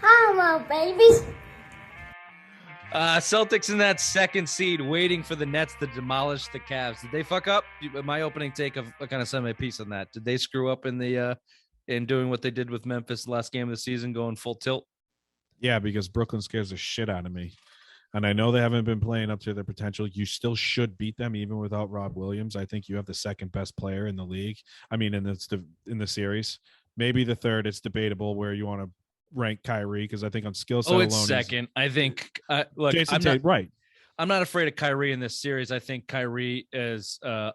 Hello, babies. Celtics in that second seed, waiting for the Nets to demolish the Cavs. Did they fuck up? My opening take of a kind of semi-piece on that. Did they screw up in the in doing what they did with Memphis last game of the season, going full tilt? Yeah, because Brooklyn scares the shit out of me. And I know they haven't been playing up to their potential. You still should beat them even without Rob Williams. I think you have the second best player in the league. I mean, in the series, maybe the third. It's debatable where you want to rank Kyrie because I think on skill set It's alone, second. I think. Look, Jason Tate, right? I'm not afraid of Kyrie in this series. I think Kyrie is a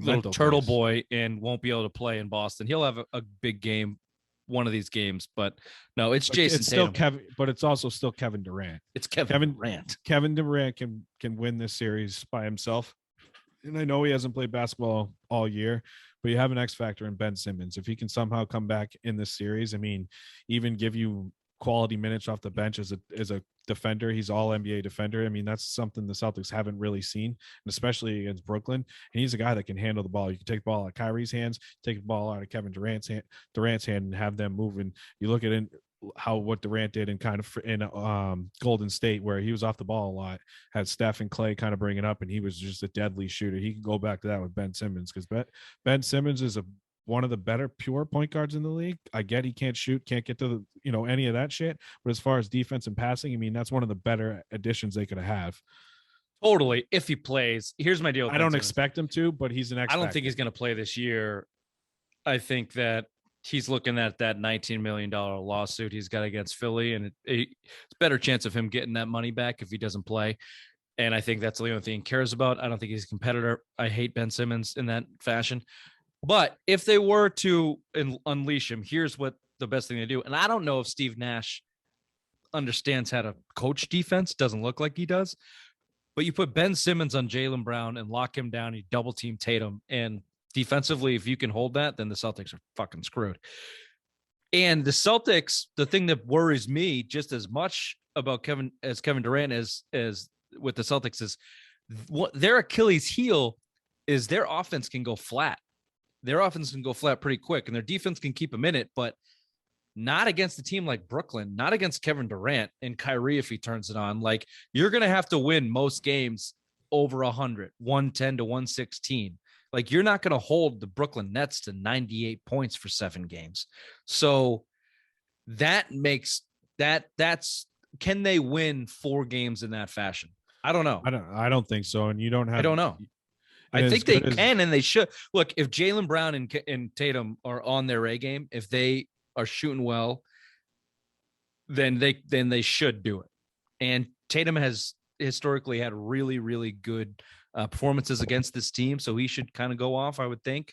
little Mental turtle case. boy and won't be able to play in Boston. He'll have a big game one of these games, but no, it's Jason Tatum. Still but it's also still Kevin Durant. It's Kevin Durant. Kevin Durant can win this series by himself. And I know he hasn't played basketball all year, but you have an X factor in Ben Simmons. If he can somehow come back in this series, I mean, even give you quality minutes off the bench as a defender, he's all NBA defender. I mean, that's something the Celtics haven't really seen, and especially against Brooklyn. And he's a guy that can handle the ball. You can take the ball out of Kyrie's hands, take the ball out of Kevin Durant's hand, and have them moving. You look at what Durant did in Golden State, where he was off the ball a lot, had Steph and Clay kind of bring it up, and he was just a deadly shooter. He can go back to that with Ben Simmons because Ben Simmons is one of the better pure point guards in the league. I get he can't shoot, can't get to any of that shit. But as far as defense and passing, I mean, that's one of the better additions they could have. Totally. If he plays, here's my deal. I don't expect him to, but he's an X I don't factor. think he's going to play this year. I think that he's looking at that $19 million lawsuit he's got against Philly, and it's a better chance of him getting that money back if he doesn't play. And I think that's the only thing he cares about. I don't think he's a competitor. I hate Ben Simmons in that fashion. But if they were to unleash him, here's what the best thing to do. And I don't know if Steve Nash understands how to coach defense. Doesn't look like he does. But you put Ben Simmons on Jaylen Brown and lock him down. You double team Tatum. And defensively, if you can hold that, then the Celtics are fucking screwed. And the Celtics, the thing that worries me just as much about Kevin Durant as with the Celtics is what their Achilles heel is. Their offense can go flat. Their offense can go flat pretty quick, and their defense can keep them in it, but not against a team like Brooklyn, not against Kevin Durant and Kyrie if he turns it on. Like, you're going to have to win most games over 100, 110 to 116. Like, you're not going to hold the Brooklyn Nets to 98 points for 7 games. So that makes that's can they win 4 games in that fashion? I don't know. I don't think so. And you don't have. I don't know. I think they can and they should. Look, if Jaylen Brown and Tatum are on their A game, if they are shooting well, then they should do it. And Tatum has historically had really, really good performances against this team, so he should kind of go off, I would think.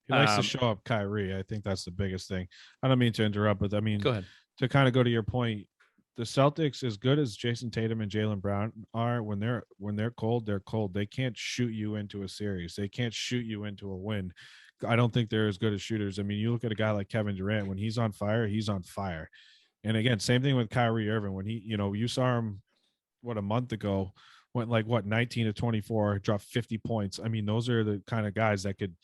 He likes to show up Kyrie. I think that's the biggest thing. I don't mean to interrupt, but I mean, go ahead. To kind of go to your point, the Celtics, as good as Jason Tatum and Jaylen Brown are, when they're cold, they're cold. They can't shoot you into a series. They can't shoot you into a win. I don't think they're as good as shooters. I mean, you look at a guy like Kevin Durant, when he's on fire, he's on fire. And again, same thing with Kyrie Irving. When you saw him, a month ago, went 19 to 24, dropped 50 points. I mean, those are the kind of guys that could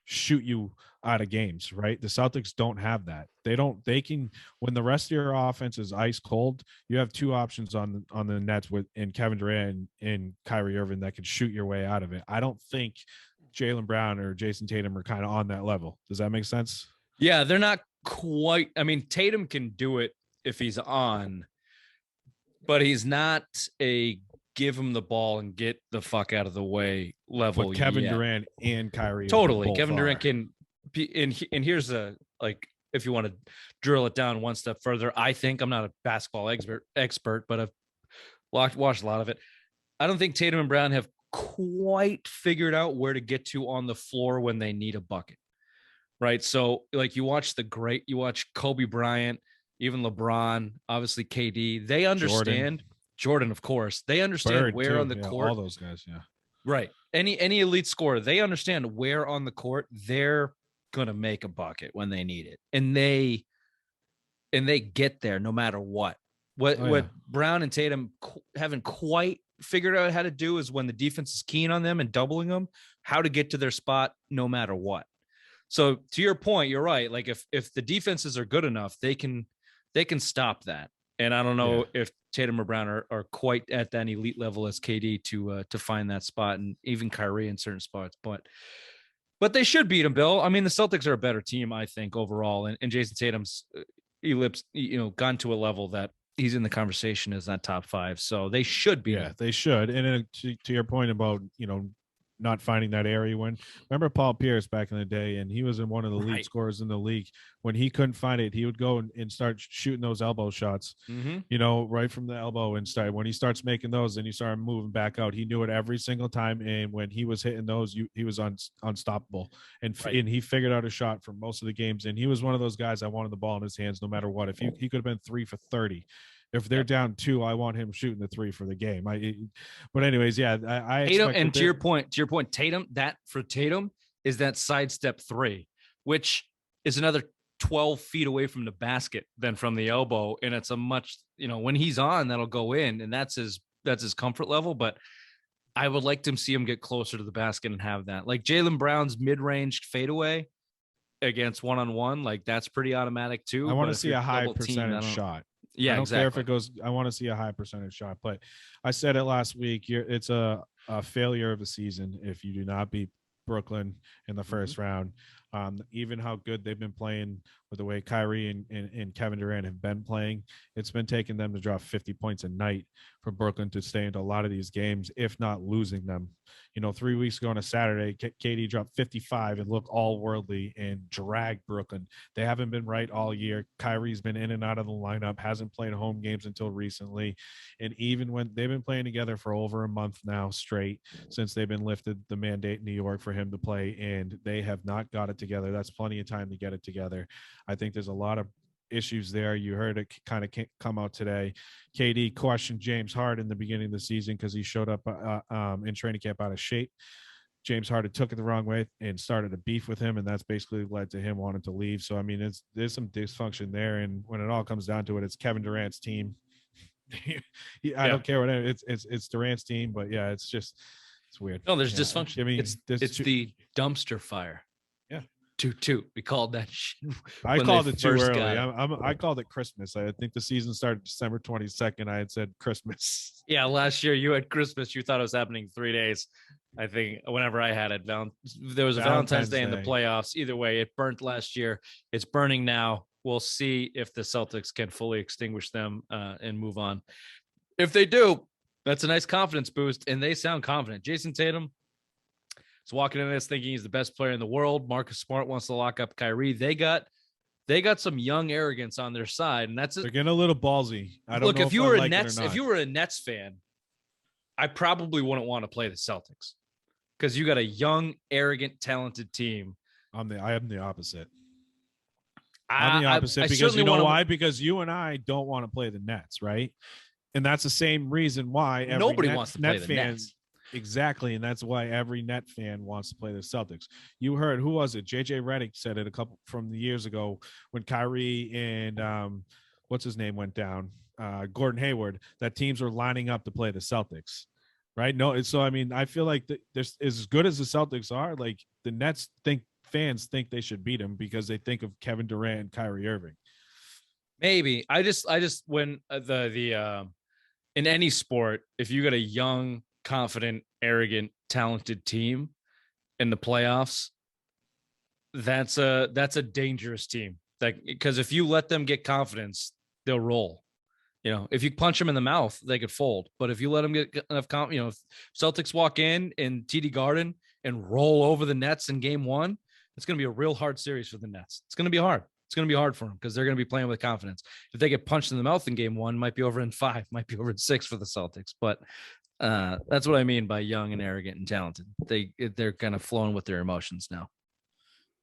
shoot you out of games, right? The Celtics don't have that. They can, when the rest of your offense is ice cold, you have 2 options on the Nets in Kevin Durant and Kyrie Irving that can shoot your way out of it. I don't think Jaylen Brown or Jason Tatum are kind of on that level. Does that make sense? Yeah, they're not quite. I mean, Tatum can do it if he's on, but he's not a give him the ball and get the fuck out of the way level. But Kevin Durant and Kyrie. Totally. Kevin Durant can be, and here's if you want to drill it down one step further, I think, I'm not a basketball expert, but I've watched a lot of it. I don't think Tatum and Brown have quite figured out where to get to on the floor when they need a bucket. Right. So like you watch Kobe Bryant, even LeBron, obviously KD, they understand Jordan, of course, they understand Bird where too. on the court, all those guys. Yeah. Right. Any elite scorer, they understand where on the court they're going to make a bucket when they need it. And they get there no matter what. What Brown and Tatum haven't quite figured out how to do is when the defense is keen on them and doubling them, how to get to their spot no matter what. So to your point, you're right. Like if the defenses are good enough, they can they can stop that. And I don't Yeah. know if Tatum or Brown are quite at that elite level as KD to find that spot, and even Kyrie in certain spots. But they should beat him, Bill. I mean, the Celtics are a better team, I think, overall. And Jason Tatum's ellipse, gone to a level that he's in the conversation as that top 5. So they should beat Yeah, him. they should. And to your point about, not finding that area when, remember Paul Pierce back in the day, and he was in one of the lead Right. scorers in the league. When he couldn't find it, he would go and start shooting those elbow shots, Mm-hmm. right from the elbow and start. When he starts making those and you start moving back out, he knew it every single time. And when he was hitting those, he was unstoppable. Right. And he figured out a shot for most of the games. And he was one of those guys I wanted the ball in his hands no matter what. If he could have been 3 for 30. If they're Yep. down 2, I want him shooting the 3 for the game. But anyways, yeah, I Tatum, and expected to your point, Tatum, that for Tatum is that sidestep 3, which is another 12 feet away from the basket than from the elbow. And it's a much, when he's on, that'll go in, and that's his comfort level. But I would like to see him get closer to the basket and have that. Like Jaylen Brown's mid-range fadeaway against one-on-one, like that's pretty automatic too. I want But to if see you're a high double teamed, percentage shot. I yeah, don't care if exactly. it goes. I want to see a high percentage shot. But I said it last week. It's a failure of the season if you do not beat Brooklyn in the first round. Even how good they've been playing with the way Kyrie and Kevin Durant have been playing, it's been taking them to drop 50 points a night for Brooklyn to stay into a lot of these games, if not losing them. 3 weeks ago on a Saturday, KD dropped 55 and looked all worldly and dragged Brooklyn. They haven't been right all year. Kyrie's been in and out of the lineup, hasn't played home games until recently. And even when they've been playing together for over a month now straight, since they've been lifted the mandate in New York for him to play, and they have not got it together. That's plenty of time to get it together. I think there's a lot of issues there. You heard it kind of come out today. KD questioned James Harden in the beginning of the season because he showed up in training camp out of shape. James Harden took it the wrong way and started a beef with him, and that's basically led to him wanting to leave. So I mean, there's some dysfunction there, and when it all comes down to it, it's Kevin Durant's team. I don't care what it's Durant's team, but yeah, it's weird. No, there's dysfunction. I mean, it's the dumpster fire. Yeah. Toot. We called that shit. I called it too early. It. I called it Christmas. I think the season started December 22nd. I had said Christmas. Yeah, last year you had Christmas. You thought it was happening 3 days. I think whenever I had it, there was a Valentine's Day in the playoffs. Either way, it burnt last year. It's burning now. We'll see if the Celtics can fully extinguish them and move on. If they do, that's a nice confidence boost, and they sound confident. Jason Tatum is walking into this thinking he's the best player in the world. Marcus Smart wants to lock up Kyrie. They got some young arrogance on their side, and they're getting a little ballsy. I don't know if you were a Nets, if you were a Nets fan, I probably wouldn't want to play the Celtics because you got a young, arrogant, talented team. I am the opposite. I'm the opposite because you know why? Because you and I don't want to play the Nets, right? And that's the same reason why nobody wants to play the Nets. Exactly, and that's why every Net fan wants to play the Celtics. You heard, who was it? JJ Redick said it a couple from the years ago when Kyrie and what's his name went down, Gordon Hayward, that teams were lining up to play the Celtics, right? No, so I mean, I feel like there's as good as the Celtics are, like the Nets fans think they should beat them because they think of Kevin Durant and Kyrie Irving. Maybe I just when the in any sport, if you got a young, confident, arrogant, talented team in the playoffs, that's a dangerous team. Because if you let them get confidence, they'll roll. If you punch them in the mouth, they could fold. But if you let them get enough confidence, if Celtics walk in TD Garden and roll over the Nets in game 1, it's going to be a real hard series for the Nets. It's going to be hard. It's going to be hard for them because they're going to be playing with confidence. If they get punched in the mouth in game 1, might be over in 5, might be over in 6 for the Celtics. But that's what I mean by young and arrogant and talented. They're kind of flowing with their emotions now.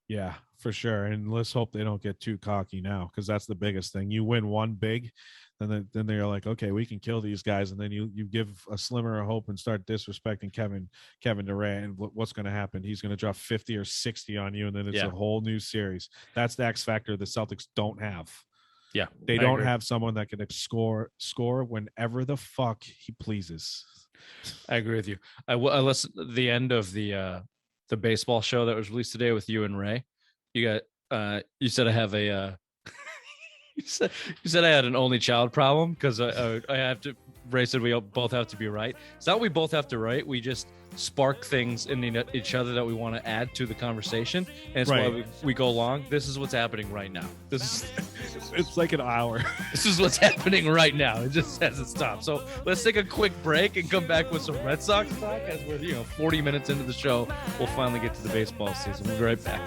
Yeah, for sure. And let's hope they don't get too cocky now, because that's the biggest thing. You win one big, then they're like, okay, we can kill these guys, and then you give a slimmer of hope and start disrespecting Kevin Durant. And what's going to happen? He's going to drop 50 or 60 on you, and then it's a whole new series. That's the X factor the Celtics don't have. Yeah, they don't have someone that can score whenever the fuck he pleases. I agree with you. I listened to the end of the baseball show that was released today with you and Ray. You got you said I have a You said I had an only child problem because I have to. Ray said we both have to be right. It's not we both have to right. We just spark things in each other that we want to add to the conversation, and it's why we go along. This is what's happening right now. It's like an hour. This is what's happening right now. It just hasn't stopped. So let's take a quick break and come back with some Red Sox talk. As we're 40 minutes into the show, we'll finally get to the baseball season. We'll be right back.